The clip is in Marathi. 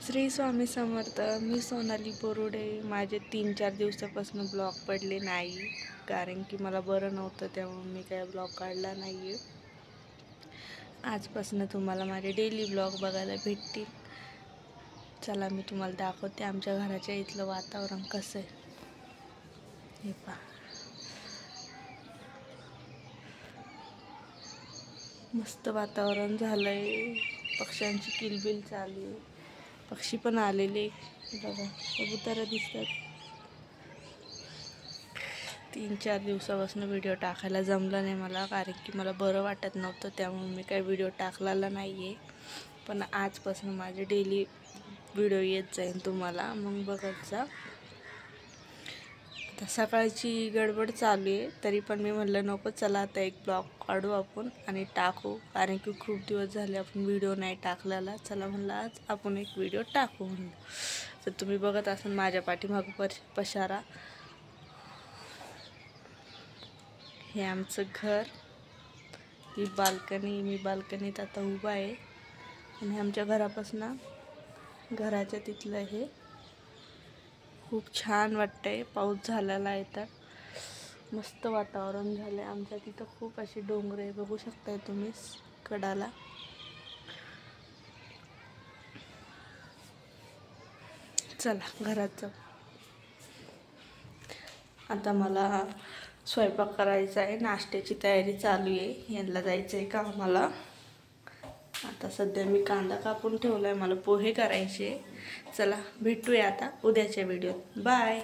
श्री स्वामी समर्थ. मी सोनाली बोरुडे. माझे 3-4 दिवसापासून ब्लॉग पडले नाही, कारण की मला बरं नव्हतं, त्यामुळे मी काय ब्लॉग काढला नाही आहे. आजपासून तुम्हाला माझे डेली ब्लॉग बघायला भेटतील. चला मी तुम्हाला दाखवते आमच्या घराच्या इथलं वातावरण कसं आहे. हे पहा, मस्त वातावरण झालंय. पक्ष्यांची किलबिल चालू आहे. पक्षी पण आलेले बघा, कबुतर दिसतात. 3-4 दिवसापासून व्हिडिओ टाकायला जमला नाही मला, कारण की मला बरं वाटत नव्हतं, त्यामुळे मी काही व्हिडिओ टाकलेला नाही आहे. पण आजपासून माझे डेली व्हिडिओ येत जाईल तुम्हाला, मग बघत जा. आता सकाळची गडबड चालू आहे, तरी पण मी म्हटलं नको, चला आता एक ब्लॉग काढू आपण आणि टाकू, कारण की खूप दिवस झाले आपण व्हिडिओ नाही टाकलेला. चला म्हणलं आज आपण एक व्हिडिओ टाकू म्हणलं. तर तुम्ही बघत असाल माझ्या पाठीमागं पसारा. हे आमचं घर, ही बाल्कनी. मी बाल्कनीत आता उभा आहे आणि आमच्या घरापासून घराच्या तिथलं हे खूप छान वाटतंय. पाऊस झालेला आहे तर मस्त वातावरण झालं आहे. आमच्या तिथं खूप अशी डोंगरे बघू शकताय तुम्ही कडाला. चला घरात जाऊ. आता मला स्वयंपाक करायचा आहे, नाश्त्याची तयारी चालू आहे. यांना जायचं आहे कामाला. आता सध्या मी कांदा कापून ठेवला आहे, मला पोहे करायचे. चला भेटूया आता उद्याच्या व्हिडिओत. बाय.